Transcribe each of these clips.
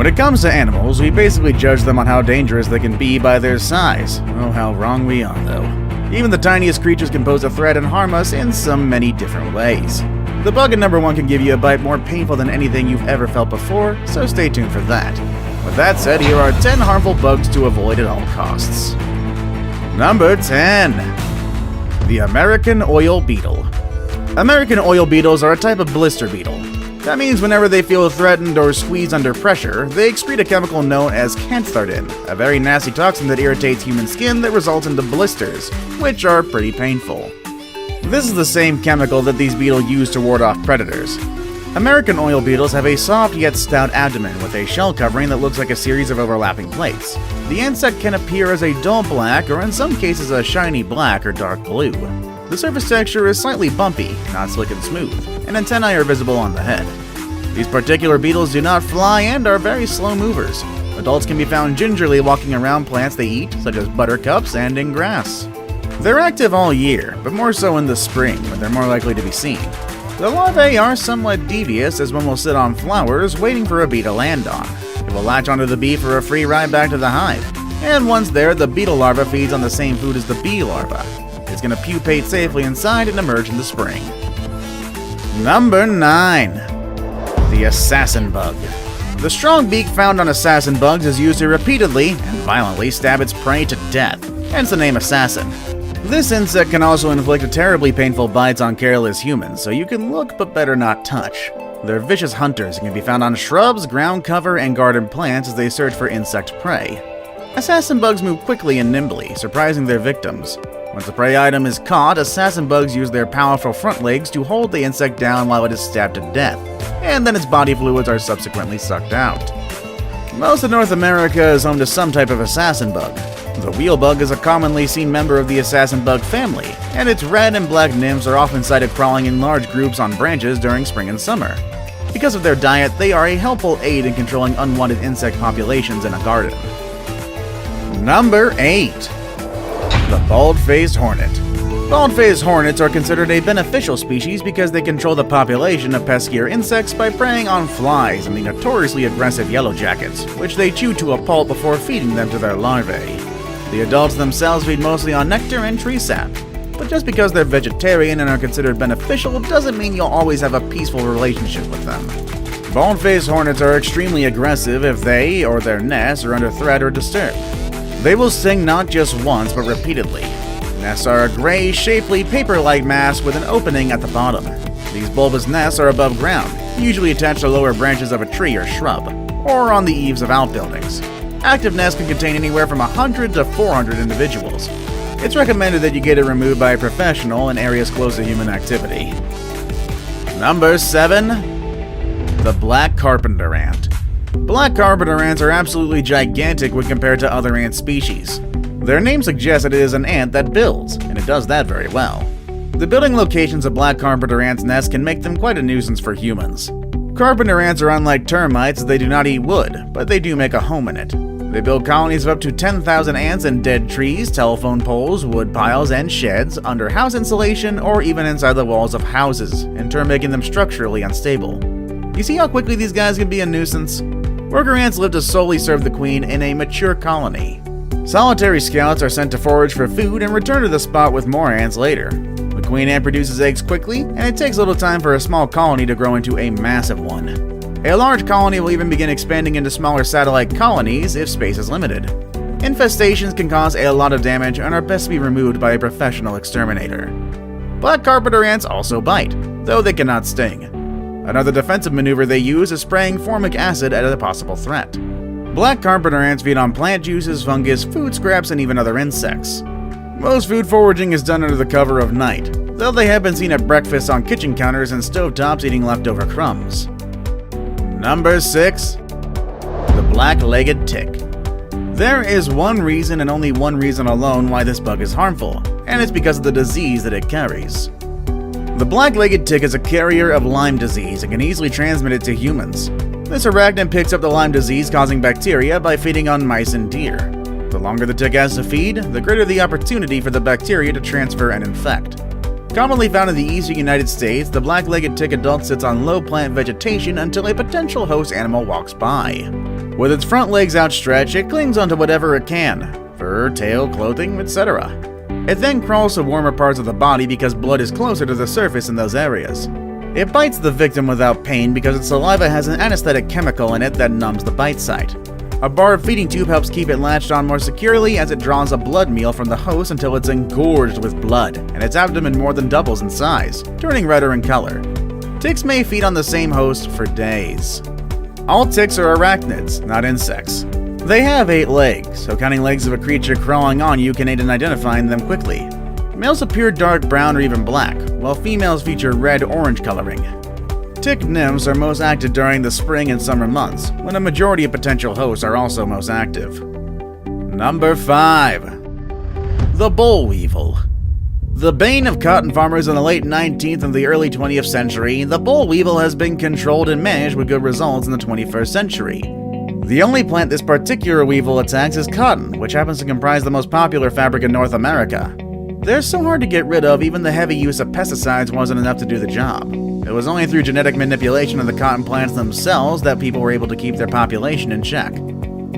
When it comes to animals, we basically judge them on how dangerous they can be by their size. Oh, how wrong we are, though. Even the tiniest creatures can pose a threat and harm us in many different ways. The bug in number 1 can give you a bite more painful than anything you've ever felt before, so stay tuned for that. With that said, here are 10 harmful bugs to avoid at all costs. Number 10. The American Oil Beetle. American oil beetles are a type of blister beetle. That means whenever they feel threatened or squeezed under pressure, they excrete a chemical known as cantharidin, a very nasty toxin that irritates human skin that results into blisters, which are pretty painful. This is the same chemical that these beetles use to ward off predators. American oil beetles have a soft yet stout abdomen with a shell covering that looks like a series of overlapping plates. The insect can appear as a dull black or in some cases a shiny black or dark blue. The surface texture is slightly bumpy, not slick and smooth, and antennae are visible on the head. These particular beetles do not fly and are very slow movers. Adults can be found gingerly walking around plants they eat, such as buttercups and in grass. They're active all year, but more so in the spring when they're more likely to be seen. The larvae are somewhat devious, as one will sit on flowers waiting for a bee to land on. It will latch onto the bee for a free ride back to the hive, and once there, the beetle larva feeds on the same food as the bee larva. It's going to pupate safely inside and emerge in the spring. Number 9. The Assassin Bug. The strong beak found on assassin bugs is used to repeatedly and violently stab its prey to death, hence the name assassin. This insect can also inflict terribly painful bites on careless humans, so you can look but better not touch. They're vicious hunters and can be found on shrubs, ground cover, and garden plants as they search for insect prey. Assassin bugs move quickly and nimbly, surprising their victims. Once the prey item is caught, assassin bugs use their powerful front legs to hold the insect down while it is stabbed to death, and then its body fluids are subsequently sucked out. Most of North America is home to some type of assassin bug. The wheel bug is a commonly seen member of the assassin bug family, and its red and black nymphs are often sighted crawling in large groups on branches during spring and summer. Because of their diet, they are a helpful aid in controlling unwanted insect populations in a garden. Number 8. The Bald-Faced Hornet. Bald-faced hornets are considered a beneficial species because they control the population of peskier insects by preying on flies and the notoriously aggressive yellow jackets, which they chew to a pulp before feeding them to their larvae. The adults themselves feed mostly on nectar and tree sap, but just because they're vegetarian and are considered beneficial doesn't mean you'll always have a peaceful relationship with them. Bald-faced hornets are extremely aggressive if they or their nests are under threat or disturbed. They will sting not just once, but repeatedly. Nests are a gray, shapely, paper-like mass with an opening at the bottom. These bulbous nests are above ground, usually attached to lower branches of a tree or shrub, or on the eaves of outbuildings. Active nests can contain anywhere from 100 to 400 individuals. It's recommended that you get it removed by a professional in areas close to human activity. Number 7. The Black Carpenter Ant. Black carpenter ants are absolutely gigantic when compared to other ant species. Their name suggests that it is an ant that builds, and it does that very well. The building locations of black carpenter ants' nests can make them quite a nuisance for humans. Carpenter ants are unlike termites as they do not eat wood, but they do make a home in it. They build colonies of up to 10,000 ants in dead trees, telephone poles, wood piles, and sheds, under house insulation, or even inside the walls of houses, in turn making them structurally unstable. You see how quickly these guys can be a nuisance? Worker ants live to solely serve the queen in a mature colony. Solitary scouts are sent to forage for food and return to the spot with more ants later. The queen ant produces eggs quickly, and it takes little time for a small colony to grow into a massive one. A large colony will even begin expanding into smaller satellite colonies if space is limited. Infestations can cause a lot of damage and are best to be removed by a professional exterminator. Black carpenter ants also bite, though they cannot sting. Another defensive maneuver they use is spraying formic acid at a possible threat. Black carpenter ants feed on plant juices, fungus, food scraps, and even other insects. Most food foraging is done under the cover of night, though they have been seen at breakfast on kitchen counters and stovetops eating leftover crumbs. Number 6. The Black-Legged Tick. There is one reason and only one reason alone why this bug is harmful, and it's because of the disease that it carries. The black-legged tick is a carrier of Lyme disease and can easily transmit it to humans. This arachnid picks up the Lyme disease causing bacteria by feeding on mice and deer. The longer the tick has to feed, the greater the opportunity for the bacteria to transfer and infect. Commonly found in the eastern United States, the black-legged tick adult sits on low plant vegetation until a potential host animal walks by. With its front legs outstretched, it clings onto whatever it can: fur, tail, clothing, etc. It then crawls to warmer parts of the body because blood is closer to the surface in those areas. It bites the victim without pain because its saliva has an anesthetic chemical in it that numbs the bite site. A barbed feeding tube helps keep it latched on more securely as it draws a blood meal from the host until it's engorged with blood, and its abdomen more than doubles in size, turning redder in color. Ticks may feed on the same host for days. All ticks are arachnids, not insects. They have 8 legs, so counting legs of a creature crawling on you can aid in identifying them quickly. Males appear dark brown or even black, while females feature red-orange coloring. Tick nymphs are most active during the spring and summer months, when a majority of potential hosts are also most active. Number 5. The boll weevil. The bane of cotton farmers in the late 19th and the early 20th century, the boll weevil has been controlled and managed with good results in the 21st century. The only plant this particular weevil attacks is cotton, which happens to comprise the most popular fabric in North America. They're so hard to get rid of, even the heavy use of pesticides wasn't enough to do the job. It was only through genetic manipulation of the cotton plants themselves that people were able to keep their population in check.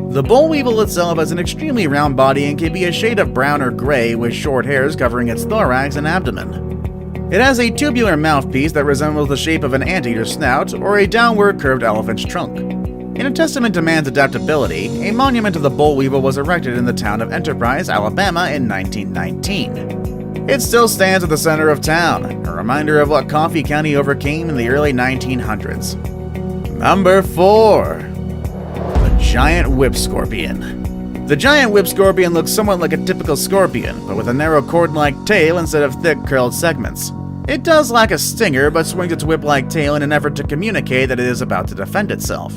The boll weevil itself has an extremely round body and can be a shade of brown or gray with short hairs covering its thorax and abdomen. It has a tubular mouthpiece that resembles the shape of an anteater's snout or a downward curved elephant's trunk. In a testament to man's adaptability, a monument to the boll weevil was erected in the town of Enterprise, Alabama in 1919. It still stands at the center of town, a reminder of what Coffee County overcame in the early 1900s. Number 4. The giant whip scorpion. The giant whip scorpion looks somewhat like a typical scorpion, but with a narrow cord-like tail instead of thick curled segments. It does lack a stinger, but swings its whip-like tail in an effort to communicate that it is about to defend itself.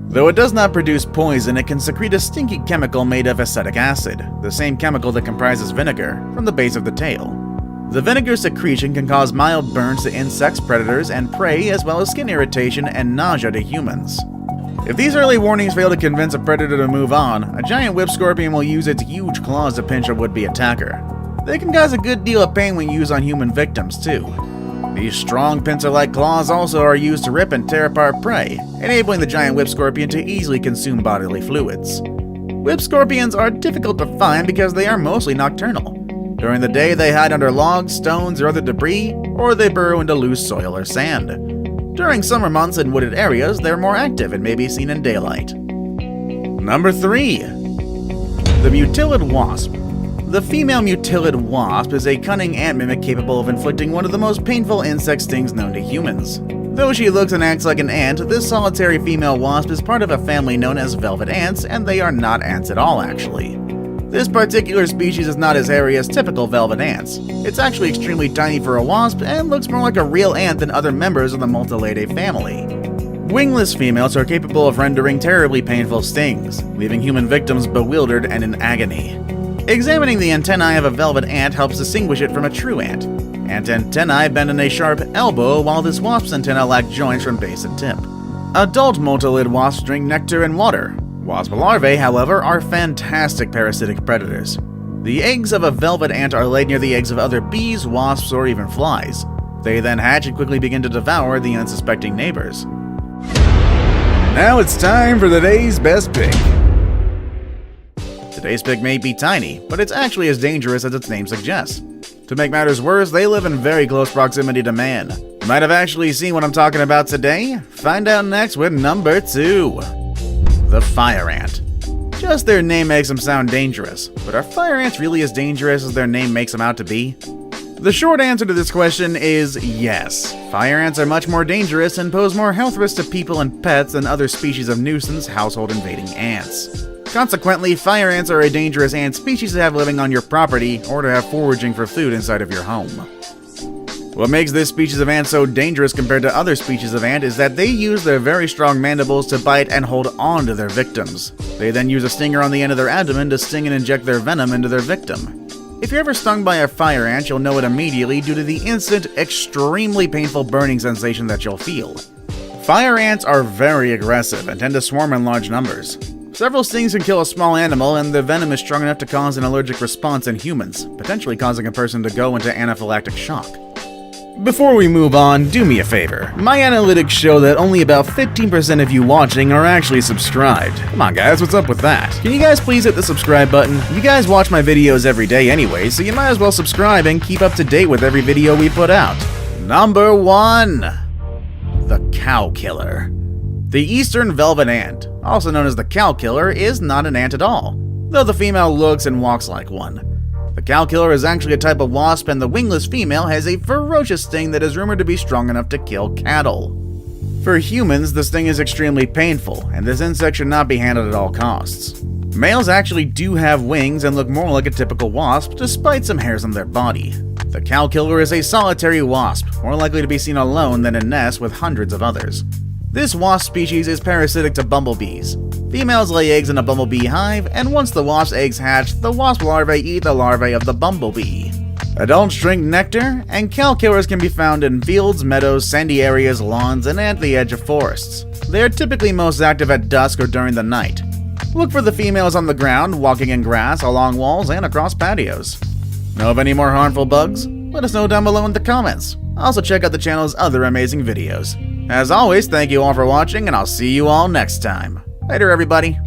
Though it does not produce poison, it can secrete a stinky chemical made of acetic acid, the same chemical that comprises vinegar, from the base of the tail. The vinegar secretion can cause mild burns to insects, predators, and prey, as well as skin irritation and nausea to humans. If these early warnings fail to convince a predator to move on, a giant whip scorpion will use its huge claws to pinch a would-be attacker. They can cause a good deal of pain when used on human victims, too. These strong pincer-like claws also are used to rip and tear apart prey, enabling the giant whip scorpion to easily consume bodily fluids. Whip scorpions are difficult to find because they are mostly nocturnal. During the day, they hide under logs, stones, or other debris, or they burrow into loose soil or sand. During summer months in wooded areas, they're more active and may be seen in daylight. Number 3. The mutilid wasp. The female mutilid wasp is a cunning ant mimic capable of inflicting one of the most painful insect stings known to humans. Though she looks and acts like an ant, this solitary female wasp is part of a family known as velvet ants, and they are not ants at all, actually. This particular species is not as hairy as typical velvet ants. It's actually extremely tiny for a wasp and looks more like a real ant than other members of the Motilidae family. Wingless females are capable of rendering terribly painful stings, leaving human victims bewildered and in agony. Examining the antennae of a velvet ant helps distinguish it from a true ant. Ant antennae bend in a sharp elbow, while this wasp's antennae lack joints from base and tip. Adult motilid wasps drink nectar and water. Wasp larvae, however, are fantastic parasitic predators. The eggs of a velvet ant are laid near the eggs of other bees, wasps, or even flies. They then hatch and quickly begin to devour the unsuspecting neighbors. Now it's time for today's best pick. Today's pick may be tiny, but it's actually as dangerous as its name suggests. To make matters worse, they live in very close proximity to man. You might have actually seen what I'm talking about today. Find out next with number 2. The fire ant. Just their name makes them sound dangerous, but are fire ants really as dangerous as their name makes them out to be? The short answer to this question is yes. Fire ants are much more dangerous and pose more health risks to people and pets than other species of nuisance household invading ants. Consequently, fire ants are a dangerous ant species to have living on your property or to have foraging for food inside of your home. What makes this species of ant so dangerous compared to other species of ant is that they use their very strong mandibles to bite and hold on to their victims. They then use a stinger on the end of their abdomen to sting and inject their venom into their victim. If you're ever stung by a fire ant, you'll know it immediately due to the instant, extremely painful burning sensation that you'll feel. Fire ants are very aggressive and tend to swarm in large numbers. Several stings can kill a small animal, and the venom is strong enough to cause an allergic response in humans, potentially causing a person to go into anaphylactic shock. Before we move on, do me a favor. My analytics show that only about 15% of you watching are actually subscribed. Come on guys, what's up with that? Can you guys please hit the subscribe button? You guys watch my videos every day anyway, so you might as well subscribe and keep up to date with every video we put out. Number 1. The Cow Killer. The Eastern Velvet Ant, also known as the Cow Killer, is not an ant at all, though the female looks and walks like one. The cow killer is actually a type of wasp, and the wingless female has a ferocious sting that is rumored to be strong enough to kill cattle. For humans, the sting is extremely painful, and this insect should not be handled at all costs. Males actually do have wings and look more like a typical wasp, despite some hairs on their body. The cow killer is a solitary wasp, more likely to be seen alone than in nests with hundreds of others. This wasp species is parasitic to bumblebees. Females lay eggs in a bumblebee hive, and once the wasp eggs hatch, the wasp larvae eat the larvae of the bumblebee. Adults drink nectar, and cow killers can be found in fields, meadows, sandy areas, lawns, and at the edge of forests. They are typically most active at dusk or during the night. Look for the females on the ground, walking in grass, along walls, and across patios. Know of any more harmful bugs? Let us know down below in the comments. Also check out the channel's other amazing videos. As always, thank you all for watching, and I'll see you all next time. Later, everybody.